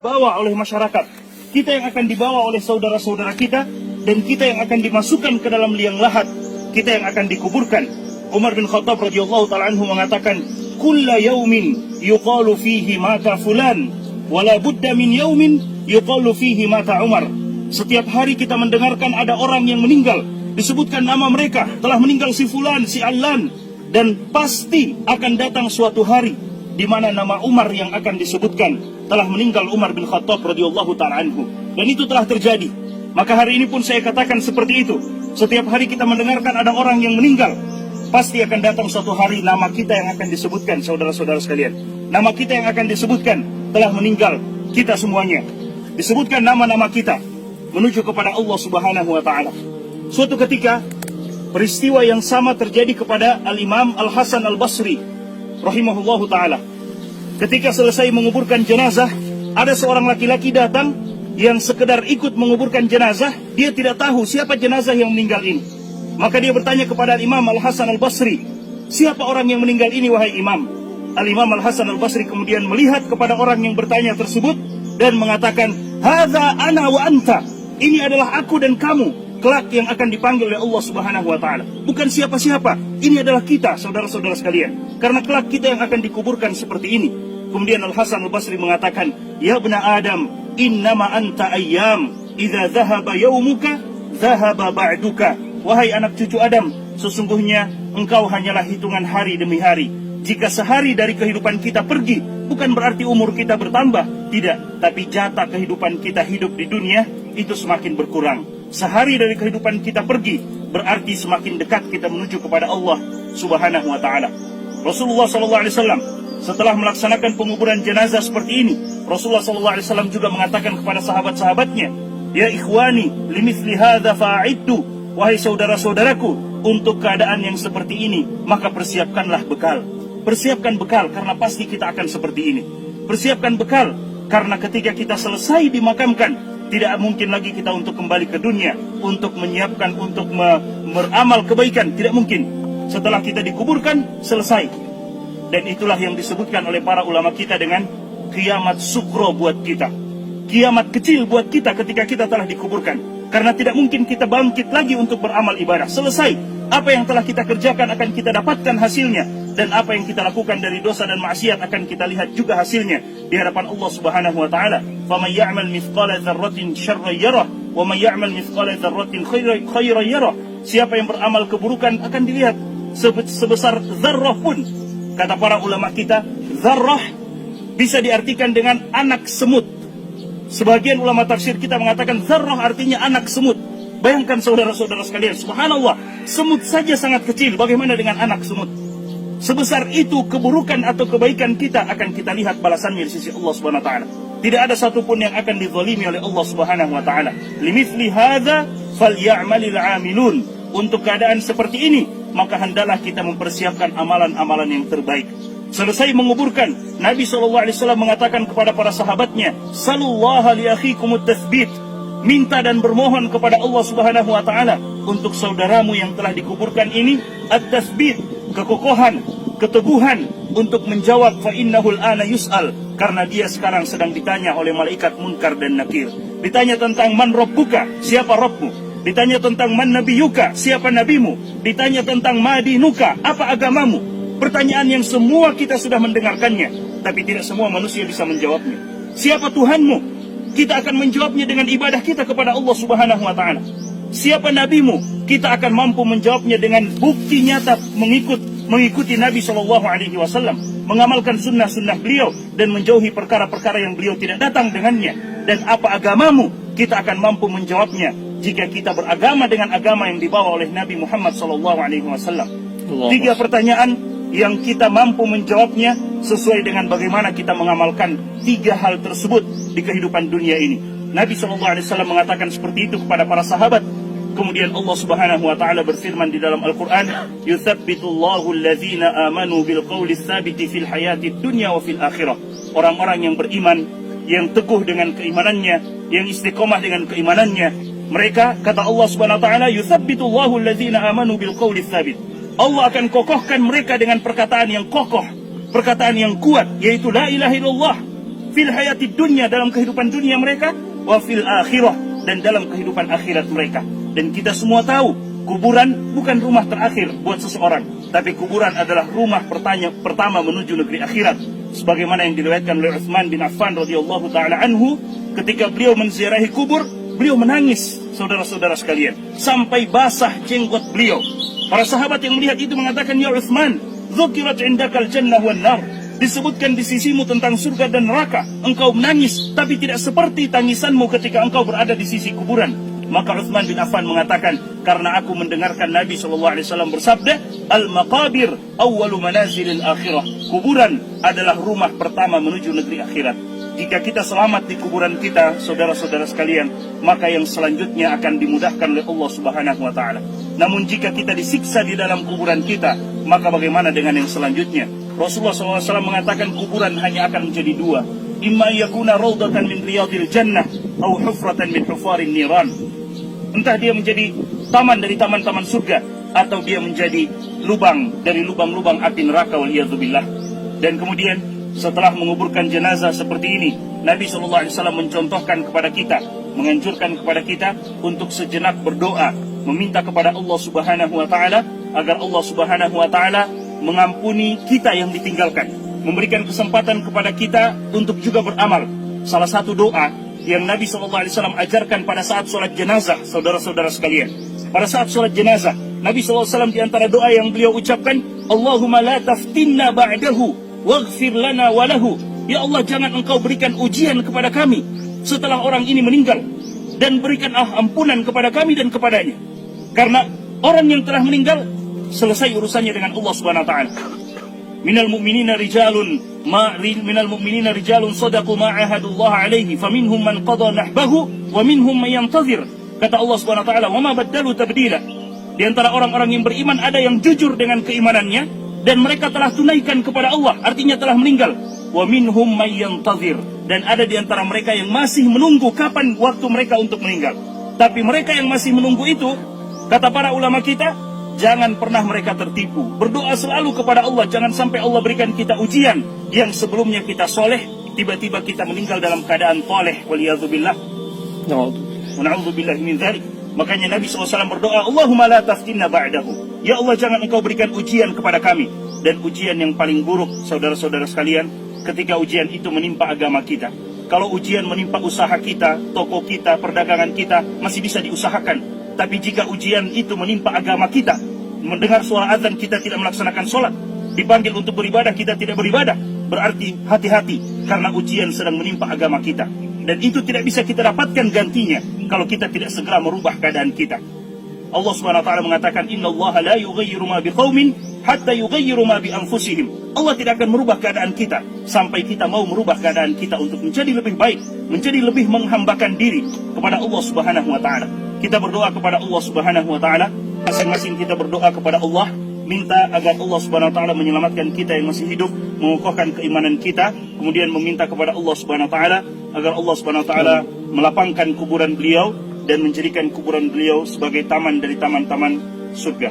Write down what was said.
dibawa oleh masyarakat, kita yang akan dibawa oleh saudara-saudara kita, dan kita yang akan dimasukkan ke dalam liang lahat, kita yang akan dikuburkan. Umar bin Khattab radhiyallahu ta'ala anhu mengatakan, kulla yaumin yuqalu fihi mata fulan, wala budda min yaumin yuqalu fihi mata Umar. Setiap hari kita mendengarkan ada orang yang meninggal, disebutkan nama mereka, telah meninggal si fulan, si Allan, dan pasti akan datang suatu hari di mana nama Umar yang akan disebutkan, telah meninggal Umar bin Khattab radhiyallahu ta'ala anhu. Dan itu telah terjadi. Maka hari ini pun saya katakan seperti itu. Setiap hari kita mendengarkan ada orang yang meninggal, pasti akan datang suatu hari nama kita yang akan disebutkan, saudara-saudara sekalian. Nama kita yang akan disebutkan, telah meninggal kita semuanya. Disebutkan nama-nama kita menuju kepada Allah Subhanahu wa ta'ala. Suatu ketika peristiwa yang sama terjadi kepada Al-Imam Al-Hasan Al-Basri rahimahullahu ta'ala. Ketika selesai menguburkan jenazah, ada seorang laki-laki datang yang sekedar ikut menguburkan jenazah. Dia tidak tahu siapa jenazah yang meninggal ini. Maka dia bertanya kepada Imam Al-Hasan Al-Basri, siapa orang yang meninggal ini wahai Imam? Al-Imam Al-Hasan Al-Basri kemudian melihat kepada orang yang bertanya tersebut dan mengatakan, hadza ana wa anta, ini adalah aku dan kamu kelak yang akan dipanggil oleh Allah Subhanahu wa ta'ala. Bukan siapa-siapa, ini adalah kita, saudara-saudara sekalian. Karena kelak kita yang akan dikuburkan seperti ini. Kemudian Al-Hasan Al-Basri mengatakan, ya ibna Adam, innama anta ayyam, idza dhahaba yaumuka dhahaba ba'duka. Wahai anak cucu Adam, sesungguhnya engkau hanyalah hitungan hari demi hari. Jika sehari dari kehidupan kita pergi, bukan berarti umur kita bertambah, tidak. Tapi jatah kehidupan kita hidup di dunia itu semakin berkurang. Sehari dari kehidupan kita pergi, berarti semakin dekat kita menuju kepada Allah Subhanahu wa ta'ala. Rasulullah SAW setelah melaksanakan penguburan jenazah seperti ini, Rasulullah SAW juga mengatakan kepada sahabat-sahabatnya, ya ikhwani, limithli hadza fa'iddu, wahai saudara-saudaraku, untuk keadaan yang seperti ini, maka persiapkanlah bekal. Persiapkan bekal, karena pasti kita akan seperti ini. Persiapkan bekal, karena ketika kita selesai dimakamkan, tidak mungkin lagi kita untuk kembali ke dunia, untuk menyiapkan, untuk beramal kebaikan. Tidak mungkin. Setelah kita dikuburkan, selesai. Dan itulah yang disebutkan oleh para ulama kita dengan kiamat sukro buat kita. Kiamat kecil buat kita ketika kita telah dikuburkan. Karena tidak mungkin kita bangkit lagi untuk beramal ibadah. Selesai. Apa yang telah kita kerjakan akan kita dapatkan hasilnya. Dan apa yang kita lakukan dari dosa dan maksiat akan kita lihat juga hasilnya di hadapan Allah Subhanahu wa ta'ala. فَمَنْ يَعْمَلْ مِثْقَالَ ذَرَّةٍ شَرًّا يَرَهُ وَمَنْ يَعْمَلْ مِثْقَالَ ذَرَّةٍ خَيْرًا يَرَهُ. Siapa yang beramal keburukan akan dilihat sebesar zarrah pun. Kata para ulama kita, zarrah bisa diartikan dengan anak semut. Sebagian ulama tafsir kita mengatakan zarrah artinya anak semut. Bayangkan saudara-saudara sekalian, subhanallah, semut saja sangat kecil, bagaimana dengan anak semut? Sebesar itu keburukan atau kebaikan kita akan kita lihat balasannya di sisi Allah Subhanahu wa ta'ala. Tidak ada satupun yang akan dizalimi oleh Allah Subhanahu wa ta'ala. Limithli hadza falyamalil 'amilun. Untuk keadaan seperti ini, maka hendaklah kita mempersiapkan amalan-amalan yang terbaik. Selesai menguburkan, Nabi SAW mengatakan kepada para sahabatnya, Salullaha li akhikumut tathbit. Minta dan bermohon kepada Allah Subhanahu wa ta'ala untuk saudaramu yang telah dikuburkan ini at-tathbit, kekokohan, keteguhan untuk menjawab fa innahul ana yus'al, karena dia sekarang sedang ditanya oleh malaikat Munkar dan Nakir. Ditanya tentang man rabbuka, siapa Rabbmu? Ditanya tentang man nabiyuka, siapa nabimu? Ditanya tentang madinuka, apa agamamu? Pertanyaan yang semua kita sudah mendengarkannya, tapi tidak semua manusia bisa menjawabnya. Siapa Tuhanmu? Kita akan menjawabnya dengan ibadah kita kepada Allah Subhanahu wa ta'ala. Siapa nabimu? Kita akan mampu menjawabnya dengan bukti nyata mengikuti Nabi SAW, mengamalkan sunnah-sunnah beliau dan menjauhi perkara-perkara yang beliau tidak datang dengannya. Dan apa agamamu? Kita akan mampu menjawabnya jika kita beragama dengan agama yang dibawa oleh Nabi Muhammad SAW. 3 pertanyaan yang kita mampu menjawabnya sesuai dengan bagaimana kita mengamalkan 3 hal tersebut di kehidupan dunia ini. Nabi SAW mengatakan seperti itu kepada para sahabat. Kemudian Allah Subhanahu wa ta'ala berfirman di dalam Al-Quran, Yuthabbitullahu alladhina amanu bilqawli tsabiti fil hayati dunya wa fil akhirah. Orang-orang yang beriman, yang teguh dengan keimanannya, yang istiqomah dengan keimanannya, mereka, kata Allah Subhanahu wa ta'ala, Yuthabbitullahu alladhina amanu bilqawli tsabit. Allah akan kokohkan mereka dengan perkataan yang kokoh, perkataan yang kuat, yaitu la ilaha illallah. fil hayatid dunya, dalam kehidupan dunia mereka, wa fil akhirah, dan dalam kehidupan akhirat mereka. Dan kita semua tahu, kuburan bukan rumah terakhir buat seseorang, tapi kuburan adalah rumah pertama menuju negeri akhirat. Sebagaimana yang diriwayatkan oleh Utsman bin Affan radhiyallahu taala anhu, ketika beliau menziarahi kubur, beliau menangis, saudara-saudara sekalian, sampai basah jenggot beliau. Para sahabat yang melihat itu mengatakan, ya Utsman, dzukirat indakal jannah wan nar, disebutkan di sisimu tentang surga dan neraka, engkau menangis, tapi tidak seperti tangisanmu ketika engkau berada di sisi kuburan. Maka Utsman bin Affan mengatakan, karena aku mendengarkan Nabi SAW bersabda, al-maqabir awwalu manazilil akhirah, kuburan adalah rumah pertama menuju negeri akhirat. Jika kita selamat di kuburan kita, saudara-saudara sekalian, maka yang selanjutnya akan dimudahkan oleh Allah Subhanahu wa taala. Namun jika kita disiksa di dalam kuburan kita, maka bagaimana dengan yang selanjutnya? Rasulullah SAW mengatakan kuburan hanya akan menjadi dua, imma yakuna rawdatan min riyadil jannah atau hufratan min hufarin niran. Entah dia menjadi taman dari taman-taman surga, atau dia menjadi lubang dari lubang-lubang api neraka, waliyadzubillah. Dan kemudian setelah menguburkan jenazah seperti ini, Nabi SAW mencontohkan kepada kita, menganjurkan kepada kita untuk sejenak berdoa, meminta kepada Allah Subhanahu wa taala agar Allah Subhanahu wa taala mengampuni kita yang ditinggalkan, memberikan kesempatan kepada kita untuk juga beramal. Salah satu doa yang Nabi SAW ajarkan pada saat sholat jenazah, saudara-saudara sekalian, pada saat sholat jenazah, Nabi SAW di antara doa yang beliau ucapkan, Allahumma la taftinna ba'dahu waghfir lana walahu, ya Allah, jangan engkau berikan ujian kepada kami setelah orang ini meninggal, dan berikan ampunan kepada kami dan kepadanya. Karena orang yang telah meninggal selesai urusannya dengan Allah Subhanahu wa taala. Minal mu'minina rijalun sadaqu ma ahadullah alaihi faminhum man qada nahbahu wa minhum man yantazir. Kata Allah Subhanahu wa taala, "Wa ma baddalu tabdila." Di antara orang-orang yang beriman ada yang jujur dengan keimanannya dan mereka telah tunaikan kepada Allah, artinya telah meninggal. Wa minhum man yantazir, dan ada di antara mereka yang masih menunggu kapan waktu mereka untuk meninggal. Tapi mereka yang masih menunggu itu, kata para ulama kita, jangan pernah mereka tertipu. Berdoa selalu kepada Allah, jangan sampai Allah berikan kita ujian yang sebelumnya kita soleh, tiba-tiba kita meninggal dalam keadaan toleh, waliyadzubillah. Na'udzubillah min dzalik. Makanya Nabi SAW berdoa, Allahumma la taftinna ba'dahu, ya Allah, jangan engkau berikan ujian kepada kami. Dan ujian yang paling buruk, saudara-saudara sekalian, ketika ujian itu menimpa agama kita. Kalau ujian menimpa usaha kita, toko kita, perdagangan kita, masih bisa diusahakan. Tapi jika ujian itu menimpa agama kita, mendengar suara azan kita tidak melaksanakan sholat, dipanggil untuk beribadah kita tidak beribadah, berarti hati-hati karena ujian sedang menimpa agama kita. Dan itu tidak bisa kita dapatkan gantinya kalau kita tidak segera merubah keadaan kita. Allah Subhanahu wa taala mengatakan, innallaha la yughayyiru ma biqaumin hatta yughayyiru ma bi anfusihim. Allah tidak akan merubah keadaan kita sampai kita mau merubah keadaan kita untuk menjadi lebih baik, menjadi lebih menghambakan diri kepada Allah Subhanahu wa taala. Kita berdoa kepada Allah Subhanahu wa taala, masing-masing kita berdoa kepada Allah, minta agar Allah Subhanahu wa taala menyelamatkan kita yang masih hidup, mengokohkan keimanan kita, kemudian meminta kepada Allah Subhanahu wa taala agar Allah Subhanahu wa taala melapangkan kuburan beliau dan menjadikan kuburan beliau sebagai taman dari taman-taman surga.